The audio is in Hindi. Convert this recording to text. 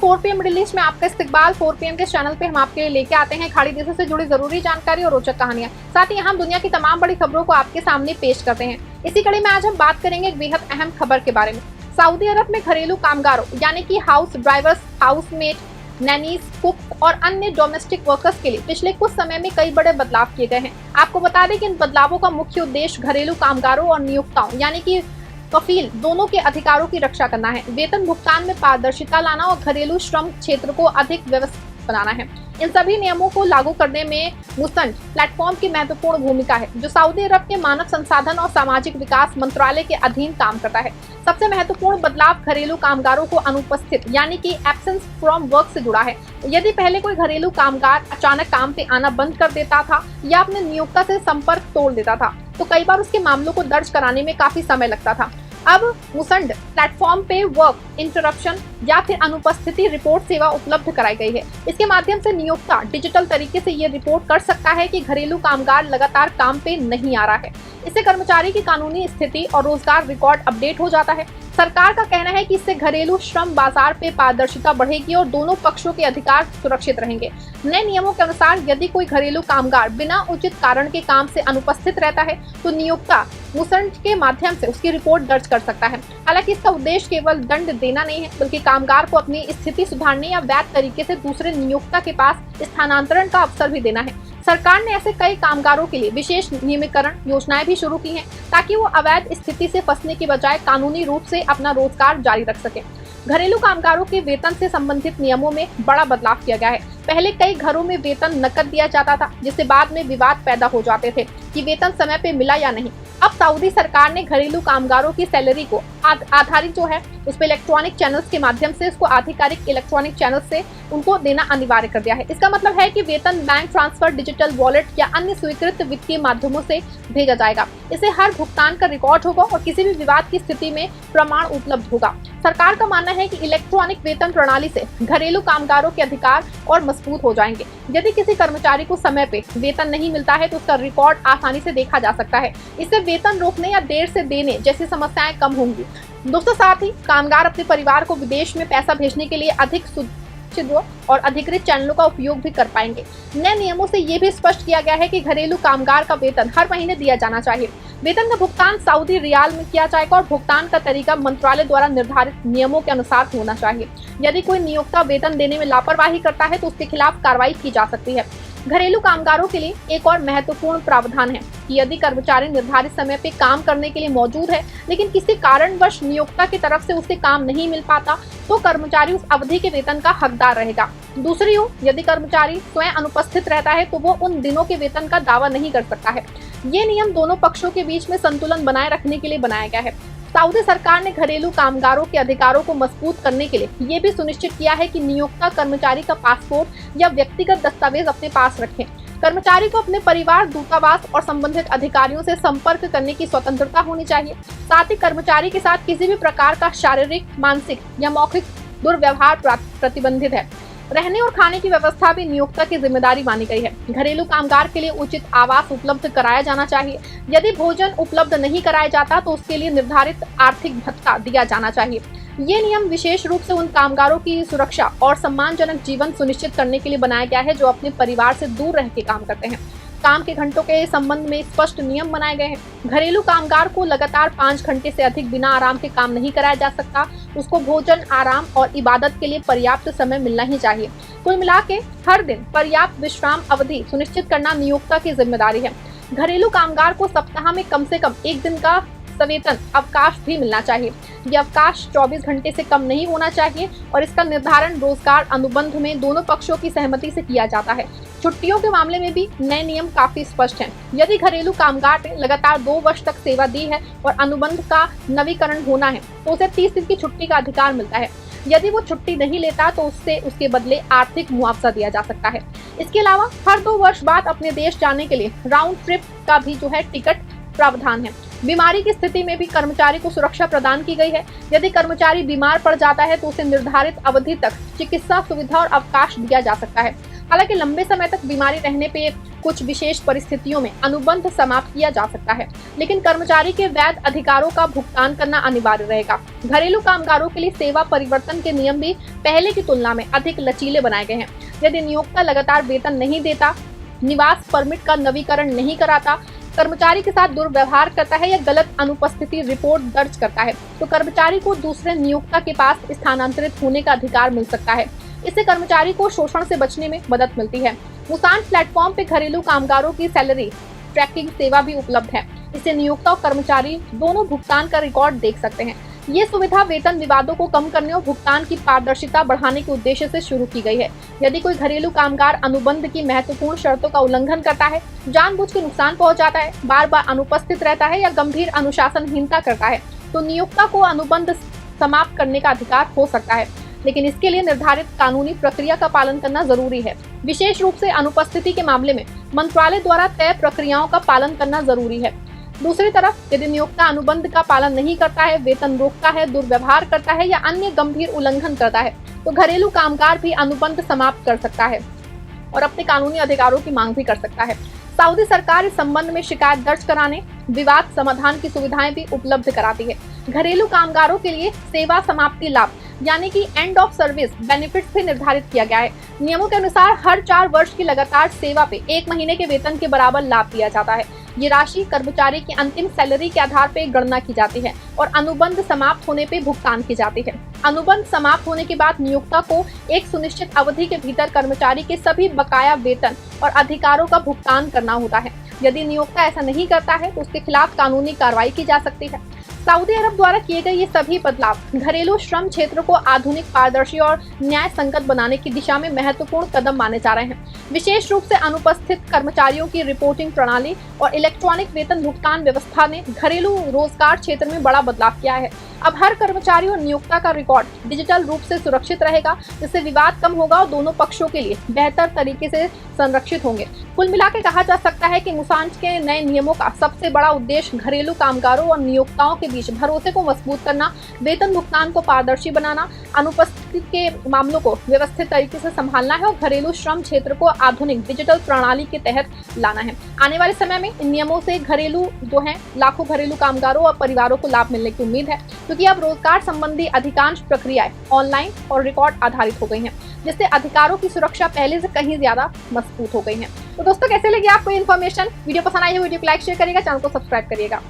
4 PM मिडिल ईस्ट में आपका इस्तकबाल। 4 PM के चैनल पे हम आपके लिए लेके आते हैं खाड़ी देशों से जुड़ी जरूरी जानकारी और रोचक कहानियां। साथ ही हम दुनिया की तमाम बड़ी खबरों को आपके सामने पेश करते हैं। इसी कड़ी में आज हम बात करेंगे एक बेहद अहम खबर के बारे में। सऊदी अरब में घरेलू कामगारों यानी कि house drivers, housemate, nannies, cook और अन्य डोमेस्टिक वर्कर्स के लिए पिछले कुछ समय में कई बड़े बदलाव किए गए हैं। आपको बता दें कि इन बदलावों का मुख्य उद्देश्य घरेलू कामगारों और नियोक्ताओं यानी कि कफील दोनों के अधिकारों की रक्षा करना है, वेतन भुगतान में पारदर्शिता लाना और घरेलू श्रम क्षेत्र को अधिक व्यवस्थित बनाना है। इन सभी नियमों को लागू करने में मुसंड प्लेटफॉर्म की महत्वपूर्ण भूमिका है, जो सऊदी अरब के मानव संसाधन और सामाजिक विकास मंत्रालय के अधीन काम करता है। सबसे महत्वपूर्ण बदलाव घरेलू कामगारों को अनुपस्थित यानी कि एब्सेंस फ्रॉम वर्क से जुड़ा है। यदि पहले कोई घरेलू कामगार अचानक काम पे आना बंद कर देता था या अपने नियोक्ता से संपर्क तोड़ देता था, तो कई बार उसके मामलों को दर्ज कराने में काफी समय लगता था। अब मुसंड प्लेटफॉर्म पे वर्क इंटरप्शन या फिर अनुपस्थिति रिपोर्ट सेवा उपलब्ध कराई गई है। इसके माध्यम से नियोक्ता डिजिटल तरीके से ये रिपोर्ट कर सकता है कि घरेलू कामगार लगातार काम पे नहीं आ रहा है। इससे कर्मचारी की कानूनी स्थिति और रोजगार रिकॉर्ड अपडेट हो जाता है। सरकार का कहना है कि इससे घरेलू श्रम बाजार पे पारदर्शिता बढ़ेगी और दोनों पक्षों के अधिकार सुरक्षित रहेंगे। नए नियमों के अनुसार यदि कोई घरेलू कामगार बिना उचित कारण के काम से अनुपस्थित रहता है, तो नियोक्ता मुसंड के माध्यम से उसकी रिपोर्ट दर्ज कर सकता है। हालांकि इसका उद्देश्य केवल दंड देना नहीं है, बल्कि कामगार को अपनी स्थिति सुधारने या वैध तरीके से दूसरे नियोक्ता के पास स्थानांतरण का अवसर भी देना है। सरकार ने ऐसे कई कामगारों के लिए विशेष नियमीकरण योजनाएं भी शुरू की हैं, ताकि वो अवैध स्थिति से फंसने की बजाय कानूनी रूप से अपना रोजगार जारी रख सके। घरेलू कामगारों के वेतन से संबंधित नियमों में बड़ा बदलाव किया गया है। पहले कई घरों में वेतन नकद दिया जाता था, जिससे बाद में विवाद पैदा हो जाते थे कि वेतन समय पे मिला या नहीं। अब सऊदी सरकार ने घरेलू कामगारों की सैलरी को आधारित जो है उस पर इलेक्ट्रॉनिक चैनल्स के माध्यम से उसको आधिकारिक इलेक्ट्रॉनिक चैनल से उनको देना अनिवार्य कर दिया है। इसका मतलब है कि वेतन बैंक ट्रांसफर, डिजिटल वॉलेट या अन्य स्वीकृत वित्तीय माध्यमों से भेजा जाएगा। इससे हर भुगतान का रिकॉर्ड होगा और किसी भी विवाद की स्थिति में प्रमाण उपलब्ध होगा। सरकार का मानना है कि इलेक्ट्रॉनिक वेतन प्रणाली से घरेलू कामगारों के अधिकार और मजबूत हो जाएंगे। यदि किसी कर्मचारी को समय पे वेतन नहीं मिलता है, तो उसका रिकॉर्ड आसानी से देखा जा सकता है। इससे वेतन रोकने या देर से देने जैसी समस्याएं कम होंगी। दोस्तों, साथ ही कामगार अपने परिवार को विदेश में पैसा भेजने के लिए अधिक सुरक्षित और अधिकृत चैनलों का उपयोग भी कर पाएंगे। नए नियमों से ये भी स्पष्ट किया गया है कि घरेलू कामगार का वेतन हर महीने दिया जाना चाहिए। वेतन का भुगतान सऊदी रियाल में किया जाएगा और भुगतान का तरीका मंत्रालय द्वारा निर्धारित नियमों के अनुसार होना चाहिए। यदि कोई नियोक्ता वेतन देने में लापरवाही करता है, तो उसके खिलाफ कार्रवाई की जा सकती है। घरेलू कामगारों के लिए एक और महत्वपूर्ण प्रावधान है कि यदि कर्मचारी निर्धारित समय पे काम करने के लिए मौजूद है, लेकिन किसी कारणवश नियोक्ता की तरफ से उसे काम नहीं मिल पाता, तो कर्मचारी उस अवधि के वेतन का हकदार रहेगा। दूसरी ओर, यदि कर्मचारी स्वयं अनुपस्थित रहता है, तो वो उन दिनों के वेतन का दावा नहीं कर सकता है। ये नियम दोनों पक्षों के बीच में संतुलन बनाए रखने के लिए बनाया गया है। सऊदी सरकार ने घरेलू कामगारों के अधिकारों को मजबूत करने के लिए ये भी सुनिश्चित किया है कि नियोक्ता कर्मचारी का पासपोर्ट या व्यक्तिगत दस्तावेज अपने पास रखें। कर्मचारी को अपने परिवार, दूतावास और संबंधित अधिकारियों से संपर्क करने की स्वतंत्रता होनी चाहिए। साथ ही कर्मचारी के साथ किसी भी प्रकार का शारीरिक, मानसिक या मौखिक दुर्व्यवहार प्रतिबंधित है। रहने और खाने की व्यवस्था भी नियोक्ता की जिम्मेदारी मानी गई है। घरेलू कामगार के लिए उचित आवास उपलब्ध कराया जाना चाहिए। यदि भोजन उपलब्ध नहीं कराया जाता, तो उसके लिए निर्धारित आर्थिक भत्ता दिया जाना चाहिए। ये नियम विशेष रूप से उन कामगारों की सुरक्षा और सम्मानजनक जीवन सुनिश्चित करने के लिए बनाया गया है, जो अपने परिवार से दूर रह के काम करते हैं। काम के घंटों के संबंध में स्पष्ट नियम बनाए गए हैं। घरेलू कामगार को लगातार 5 घंटे से अधिक बिना आराम के काम नहीं कराया जा सकता। उसको भोजन, आराम और इबादत के लिए पर्याप्त समय मिलना ही चाहिए। कुल मिला के हर दिन पर्याप्त विश्राम अवधि सुनिश्चित करना नियोक्ता की जिम्मेदारी है। घरेलू कामगार को सप्ताह में कम से कम 1 दिन का सवेतन अवकाश भी मिलना चाहिए। यह अवकाश 24 घंटे से कम नहीं होना चाहिए और इसका निर्धारण रोजगार अनुबंध में दोनों पक्षों की सहमति से किया जाता है। छुट्टियों के मामले में भी नए नियम काफी स्पष्ट हैं। यदि घरेलू कामगार ने लगातार 2 वर्ष तक सेवा दी है और अनुबंध का नवीकरण होना है, तो उसे 30 दिन की छुट्टी का अधिकार मिलता है। यदि वो छुट्टी नहीं लेता, तो उससे उसके बदले आर्थिक मुआवजा दिया जा सकता है। इसके अलावा हर 2 वर्ष बाद अपने देश जाने के लिए राउंड ट्रिप का भी जो है टिकट प्रावधान है। बीमारी की स्थिति में भी कर्मचारी को सुरक्षा प्रदान की गई है। यदि कर्मचारी बीमार पड़ जाता है, तो उसे निर्धारित अवधि तक चिकित्सा सुविधा और अवकाश दिया जा सकता है। हालांकि लंबे समय तक बीमारी रहने पे कुछ विशेष परिस्थितियों में अनुबंध समाप्त किया जा सकता है, लेकिन कर्मचारी के वैध अधिकारों का भुगतान करना अनिवार्य रहेगा। घरेलू कामगारों के लिए सेवा परिवर्तन के नियम भी पहले की तुलना में अधिक लचीले बनाए गए हैं। यदि नियोक्ता लगातार वेतन नहीं देता, निवास परमिट का नवीकरण नहीं कराता, कर्मचारी के साथ दुर्व्यवहार करता है या गलत अनुपस्थिति रिपोर्ट दर्ज करता है, तो कर्मचारी को दूसरे नियोक्ता के पास स्थानांतरित होने का अधिकार मिल सकता है। इससे कर्मचारी को शोषण से बचने में मदद मिलती है। मुसान प्लेटफॉर्म पे घरेलू कामगारों की सैलरी ट्रैकिंग सेवा भी उपलब्ध है। इससे नियोक्ता और कर्मचारी दोनों भुगतान का रिकॉर्ड देख सकते हैं। ये सुविधा वेतन विवादों को कम करने और भुगतान की पारदर्शिता बढ़ाने के उद्देश्य से शुरू की गई है। यदि कोई घरेलू कामगार अनुबंध की महत्वपूर्ण शर्तों का उल्लंघन करता है, जानबूझ के नुकसान पहुंचाता है, बार बार अनुपस्थित रहता है या गंभीर अनुशासनहीनता करता है, तो नियोक्ता को अनुबंध समाप्त करने का अधिकार हो सकता है, लेकिन इसके लिए निर्धारित कानूनी प्रक्रिया का पालन करना जरूरी है। विशेष रूप से अनुपस्थिति के मामले में मंत्रालय द्वारा तय प्रक्रियाओं का पालन करना जरूरी है। दूसरी तरफ यदि नियोक्ता अनुबंध का पालन नहीं करता है, वेतन रोकता है, दुर्व्यवहार करता है या अन्य गंभीर उल्लंघन करता है, तो घरेलू कामगार भी अनुबंध समाप्त कर सकता है और अपने कानूनी अधिकारों की मांग भी कर सकता है। सऊदी सरकार इस संबंध में शिकायत दर्ज कराने, विवाद समाधान की सुविधाएं भी उपलब्ध कराती है। घरेलू कामगारों के लिए सेवा समाप्ति लाभ यानी कि एंड ऑफ सर्विस बेनिफिट्स भी निर्धारित किया गया है। नियमों के अनुसार हर 4 वर्ष की लगातार सेवा पे 1 महीने के वेतन के बराबर लाभ दिया जाता है। ये राशि कर्मचारी की अंतिम सैलरी के आधार पर गणना की जाती है और अनुबंध समाप्त होने पे भुगतान की जाती है। अनुबंध समाप्त होने के बाद नियोक्ता को एक सुनिश्चित अवधि के भीतर कर्मचारी के सभी बकाया वेतन और अधिकारों का भुगतान करना होता है। यदि नियोक्ता ऐसा नहीं करता है तो उसके खिलाफ कानूनी कार्रवाई की जा सकती है। सऊदी अरब द्वारा किए गए ये सभी बदलाव घरेलू श्रम क्षेत्र को आधुनिक, पारदर्शी और न्याय संगत बनाने की दिशा में महत्वपूर्ण कदम माने जा रहे हैं। विशेष रूप से अनुपस्थित कर्मचारियों की रिपोर्टिंग प्रणाली और इलेक्ट्रॉनिक वेतन भुगतान व्यवस्था ने घरेलू रोजगार क्षेत्र में बड़ा बदलाव किया है। अब हर कर्मचारी और नियोक्ता का रिकॉर्ड डिजिटल रूप से सुरक्षित रहेगा, जिससे विवाद कम होगा और दोनों पक्षों के लिए बेहतर तरीके से संरक्षित होंगे। कुल मिलाकर कहा जा सकता है कि मुसान के नए नियमों का सबसे बड़ा उद्देश्य घरेलू कामगारों और नियोक्ताओं के बीच भरोसे को मजबूत करना, वेतन भुगतान को पारदर्शी बनाना, अनुपस्थिति के मामलों को व्यवस्थित तरीके से संभालना है और घरेलू श्रम क्षेत्र को आधुनिक डिजिटल प्रणाली के तहत लाना है। आने वाले समय में इन नियमों से घरेलू जो है लाखों घरेलू कामगारों और परिवारों को लाभ मिलने की उम्मीद है, क्योंकि अब रोजगार संबंधी अधिकांश प्रक्रियाएं ऑनलाइन और रिकॉर्ड आधारित हो गई हैं, जिससे अधिकारों की सुरक्षा पहले से कहीं ज्यादा मजबूत हो गई है। तो दोस्तों, कैसे लगी आपको इन्फॉर्मेशन? वीडियो पसंद आई है वीडियो को लाइक शेयर करिएगा, चैनल को सब्सक्राइब करिएगा।